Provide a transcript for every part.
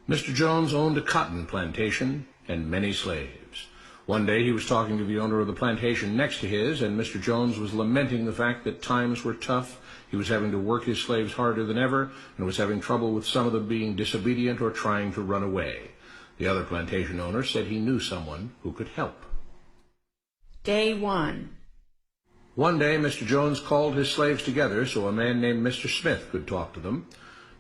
Mr. Jones owned a cotton plantation and many slaves. One day he was talking to the owner of the plantation next to his, and Mr. Jones was lamenting the fact that times were tough. He was having to work his slaves harder than ever, and was having trouble with some of them being disobedient or trying to run away. The other plantation owner said he knew someone who could help. Day 1. One day Mr. Jones called his slaves together so a man named Mr. Smith could talk to them.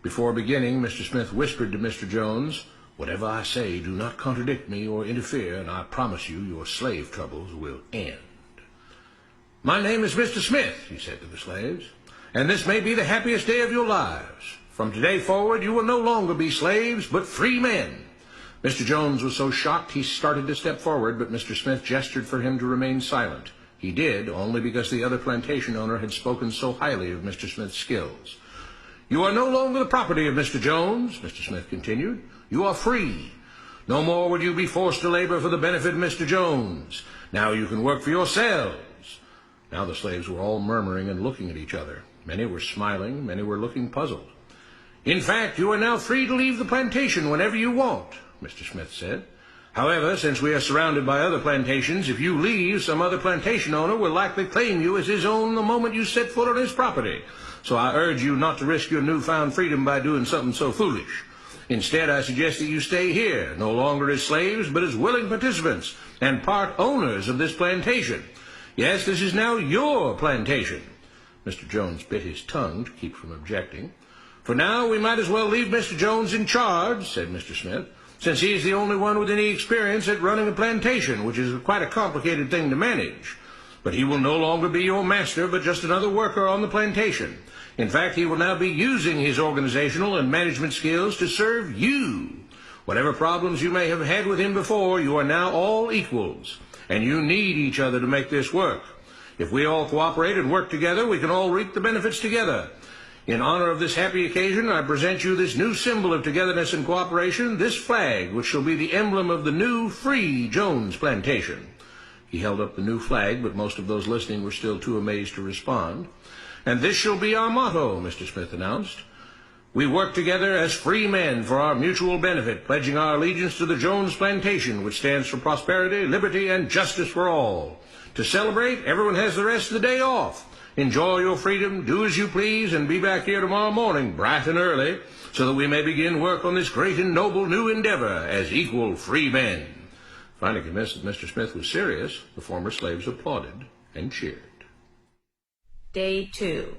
Before beginning, Mr. Smith whispered to Mr. Jones, "Whatever I say, do not contradict me or interfere, and I promise you your slave troubles will end." "My name is Mr. Smith," he said to the slaves, "and this may be the happiest day of your lives. From today forward, you will no longer be slaves, but free men." Mr. Jones was so shocked he started to step forward, but Mr. Smith gestured for him to remain silent. He did, only because the other plantation owner had spoken so highly of Mr. Smith's skills. "You are no longer the property of Mr. Jones," Mr. Smith continued. "You are free. No more would you be forced to labor for the benefit of Mr. Jones. Now you can work for yourselves." Now the slaves were all murmuring and looking at each other. Many were smiling, many were looking puzzled. "In fact, you are now free to leave the plantation whenever you want," Mr. Smith said. "However, since we are surrounded by other plantations, if you leave, some other plantation owner will likely claim you as his own the moment you set foot on his property. So I urge you not to risk your newfound freedom by doing something so foolish. Instead, I suggest that you stay here, no longer as slaves, but as willing participants and part owners of this plantation. Yes, this is now your plantation." Mr. Jones bit his tongue to keep from objecting. "For now, we might as well leave Mr. Jones in charge," said Mr. Smith, "since he is the only one with any experience at running a plantation, which is quite a complicated thing to manage. But he will no longer be your master, but just another worker on the plantation. In fact, he will now be using his organizational and management skills to serve you. Whatever problems you may have had with him before, you are now all equals, and you need each other to make this work. If we all cooperate and work together, we can all reap the benefits together. In honor of this happy occasion, I present you this new symbol of togetherness and cooperation, this flag, which shall be the emblem of the new, free Jones plantation." He held up the new flag, but most of those listening were still too amazed to respond. "And this shall be our motto," Mr. Smith announced. "We work together as free men for our mutual benefit, pledging our allegiance to the Jones plantation, which stands for prosperity, liberty, and justice for all. To celebrate, everyone has the rest of the day off. Enjoy your freedom, do as you please, and be back here tomorrow morning, bright and early, so that we may begin work on this great and noble new endeavor as equal free men." Finally convinced that Mr. Smith was serious, the former slaves applauded and cheered. Day 2.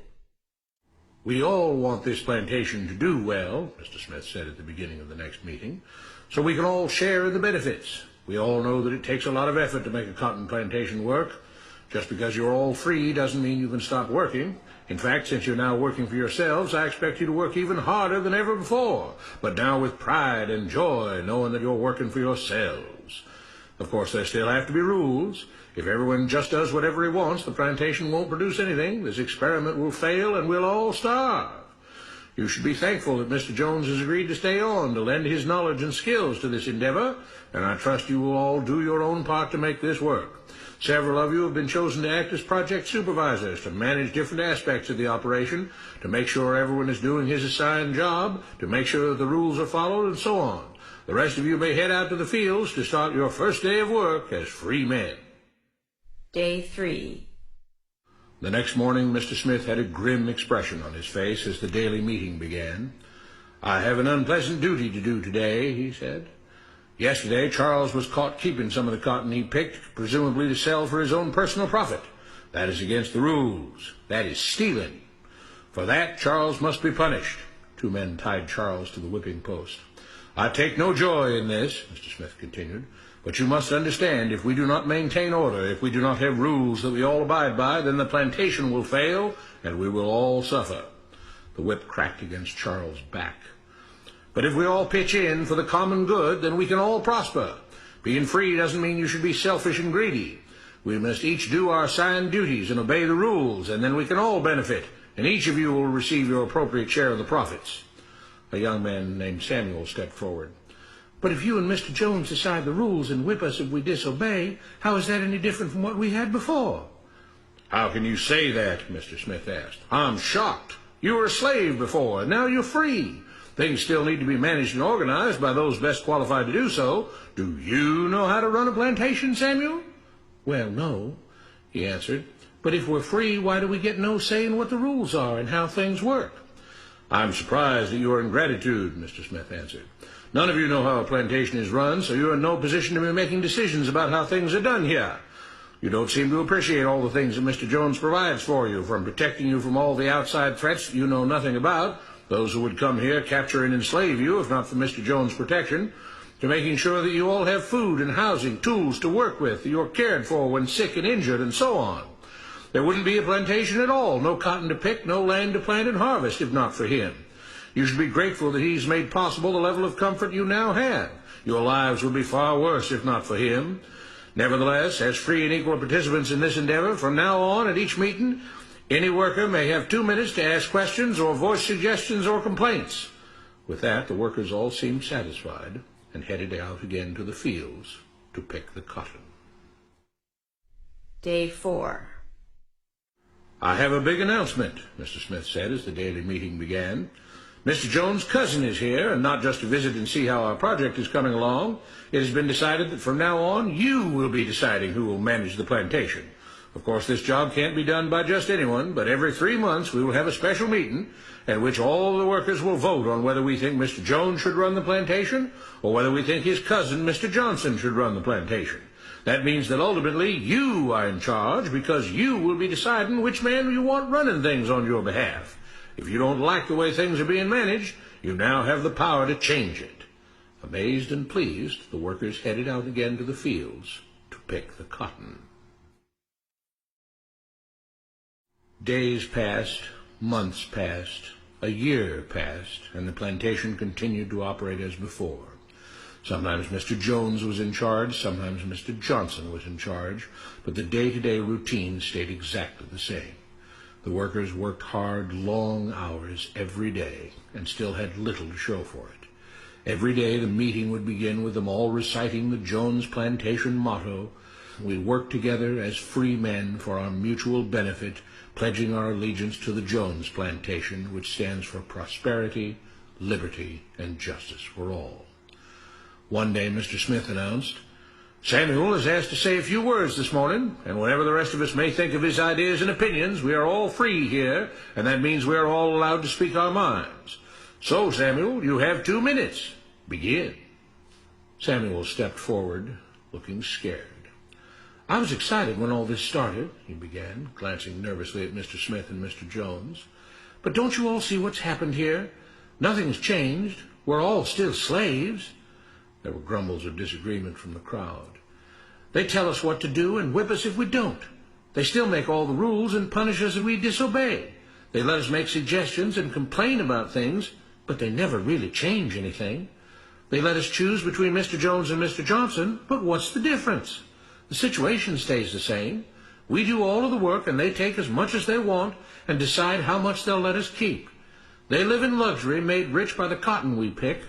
"We all want this plantation to do well," Mr. Smith said at the beginning of the next meeting, "so we can all share in the benefits. We all know that it takes a lot of effort to make a cotton plantation work. Just because you're all free doesn't mean you can stop working. In fact, since you're now working for yourselves, I expect you to work even harder than ever before, but now with pride and joy, knowing that you're working for yourselves. Of course, there still have to be rules. If everyone just does whatever he wants, the plantation won't produce anything. This experiment will fail, and we'll all starve. You should be thankful that Mr. Jones has agreed to stay on to lend his knowledge and skills to this endeavor, and I trust you will all do your own part to make this work. Several of you have been chosen to act as project supervisors to manage different aspects of the operation, to make sure everyone is doing his assigned job, to make sure that the rules are followed, and so on. The rest of you may head out to the fields to start your first day of work as free men." Day 3. The next morning, Mr. Smith had a grim expression on his face as the daily meeting began. "I have an unpleasant duty to do today," he said. "Yesterday, Charles was caught keeping some of the cotton he picked, presumably to sell for his own personal profit. That is against the rules. That is stealing. For that, Charles must be punished." 2 men tied Charles to the whipping post. "I take no joy in this," Mr. Smith continued, "but you must understand, if we do not maintain order, if we do not have rules that we all abide by, then the plantation will fail, and we will all suffer." The whip cracked against Charles' back. "But if we all pitch in for the common good, then we can all prosper. Being free doesn't mean you should be selfish and greedy. We must each do our assigned duties and obey the rules, and then we can all benefit, and each of you will receive your appropriate share of the profits." A young man named Samuel stepped forward. "But if you and Mr. Jones decide the rules and whip us if we disobey, how is that any different from what we had before?" "How can you say that?" Mr. Smith asked. "I'm shocked. You were a slave before, and now you're free. Things still need to be managed and organized by those best qualified to do so. Do you know how to run a plantation, Samuel? Well, no, he answered. But if we're free, why do we get no say in what the rules are and how things work? I'm surprised at your ingratitude, Mr. Smith answered. None of you know how a plantation is run, so you're in no position to be making decisions about how things are done here. You don't seem to appreciate all the things that Mr. Jones provides for you, from protecting you from all the outside threats you know nothing about, those who would come here, capture and enslave you, if not for Mr. Jones' protection, to making sure that you all have food and housing, tools to work with, that you're cared for when sick and injured, and so on. There wouldn't be a plantation at all, no cotton to pick, no land to plant and harvest, if not for him. You should be grateful that he's made possible the level of comfort you now have. Your lives would be far worse if not for him. Nevertheless, as free and equal participants in this endeavor, from now on at each meeting, any worker may have 2 minutes to ask questions or voice suggestions or complaints. With that, the workers all seemed satisfied and headed out again to the fields to pick the cotton. Day 4. I have a big announcement, Mr. Smith said as the daily meeting began. Mr. Jones' cousin is here, and not just to visit and see how our project is coming along. It has been decided that from now on, you will be deciding who will manage the plantation. Of course, this job can't be done by just anyone, but every 3 months we will have a special meeting at which all the workers will vote on whether we think Mr. Jones should run the plantation or whether we think his cousin, Mr. Johnson, should run the plantation. That means that ultimately you are in charge because you will be deciding which man you want running things on your behalf. If you don't like the way things are being managed, you now have the power to change it. Amazed and pleased, the workers headed out again to the fields to pick the cotton. Days passed, months passed, a year passed, and the plantation continued to operate as before. Sometimes Mr. Jones was in charge, sometimes Mr. Johnson was in charge, but the day-to-day routine stayed exactly the same. The workers worked hard, long hours every day, and still had little to show for it. Every day the meeting would begin with them all reciting the Jones plantation motto, "We work together as free men for our mutual benefit, pledging our allegiance to the Jones plantation, which stands for prosperity, liberty, and justice for all." One day Mr. Smith announced, "Samuel is asked to say a few words this morning, and whatever the rest of us may think of his ideas and opinions, we are all free here, and that means we are all allowed to speak our minds. So, Samuel, you have 2 minutes. Begin." Samuel stepped forward, looking scared. "I was excited when all this started," he began, glancing nervously at Mr. Smith and Mr. Jones. "But don't you all see what's happened here? Nothing's changed. We're all still slaves." There were grumbles of disagreement from the crowd. "They tell us what to do and whip us if we don't. They still make all the rules and punish us if we disobey. They let us make suggestions and complain about things, but they never really change anything. They let us choose between Mr. Jones and Mr. Johnson, but what's the difference? The situation stays the same. We do all of the work and they take as much as they want and decide how much they'll let us keep. They live in luxury, made rich by the cotton we pick.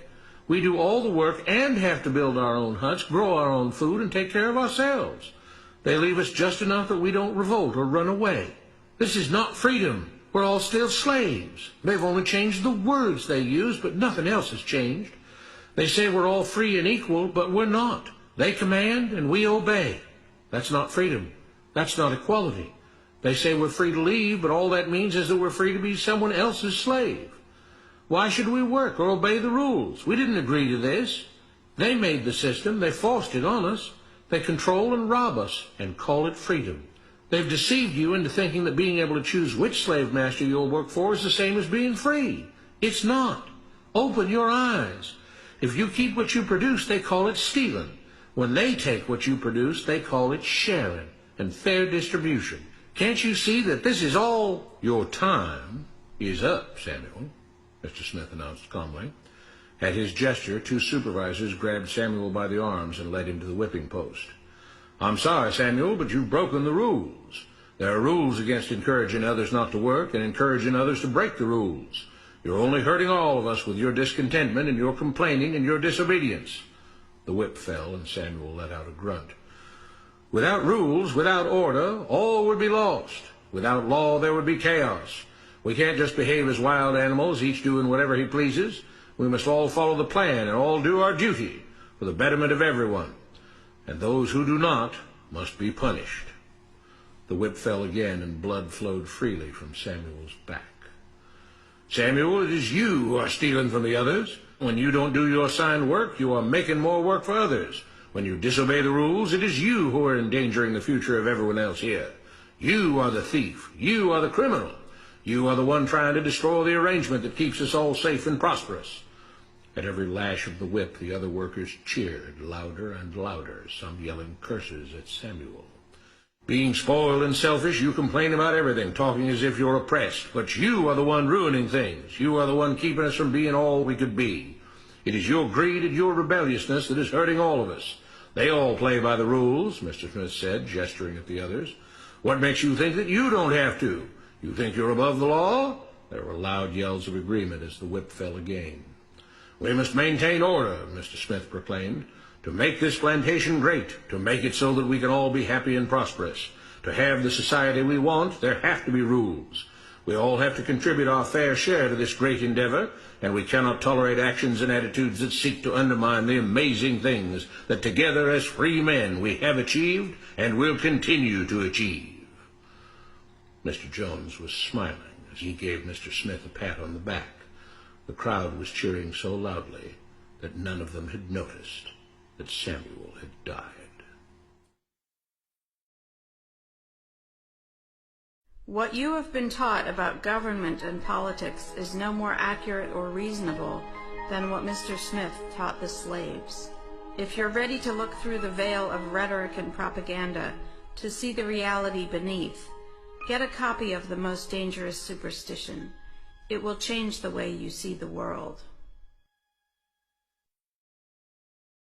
We do all the work and have to build our own huts, grow our own food, and take care of ourselves. They leave us just enough that we don't revolt or run away. This is not freedom. We're all still slaves. They've only changed the words they use, but nothing else has changed. They say we're all free and equal, but we're not. They command and we obey. That's not freedom. That's not equality. They say we're free to leave, but all that means is that we're free to be someone else's slave. Why should we work or obey the rules? We didn't agree to this. They made the system. They forced it on us. They control and rob us and call it freedom. They've deceived you into thinking that being able to choose which slave master you'll work for is the same as being free. It's not. Open your eyes. If you keep what you produce, they call it stealing. When they take what you produce, they call it sharing and fair distribution. Can't you see that this is all? Your time is up, Samuel, Mr. Smith announced calmly. At his gesture, 2 supervisors grabbed Samuel by the arms and led him to the whipping post. "I'm sorry, Samuel, but you've broken the rules. There are rules against encouraging others not to work and encouraging others to break the rules. You're only hurting all of us with your discontentment and your complaining and your disobedience." The whip fell and Samuel let out a grunt. "Without rules, without order, all would be lost. Without law, there would be chaos. We can't just behave as wild animals, each doing whatever he pleases. We must all follow the plan and all do our duty for the betterment of everyone, and those who do not must be punished. The whip fell again, and blood flowed freely from Samuel's back. Samuel, it is you who are stealing from the others. When you don't do your assigned work, you are making more work for others. When you disobey the rules, it is you who are endangering the future of everyone else here. You are the thief. You are the criminal. You are the one trying to destroy the arrangement that keeps us all safe and prosperous. At every lash of the whip, the other workers cheered louder and louder, some yelling curses at Samuel. Being spoiled and selfish, you complain about everything, talking as if you're oppressed. But you are the one ruining things. You are the one keeping us from being all we could be. It is your greed and your rebelliousness that is hurting all of us. They all play by the rules, Mr. Smith said, gesturing at the others. What makes you think that you don't have to? You think you're above the law? There were loud yells of agreement as the whip fell again. We must maintain order, Mr. Smith proclaimed, to make this plantation great, to make it so that we can all be happy and prosperous. To have the society we want, there have to be rules. We all have to contribute our fair share to this great endeavor, and we cannot tolerate actions and attitudes that seek to undermine the amazing things that together as free men we have achieved and will continue to achieve. Mr. Jones was smiling as he gave Mr. Smith a pat on the back. The crowd was cheering so loudly that none of them had noticed that Samuel had died. What you have been taught about government and politics is no more accurate or reasonable than what Mr. Smith taught the slaves. If you're ready to look through the veil of rhetoric and propaganda to see the reality beneath, get a copy of The Most Dangerous Superstition. It will change the way you see the world.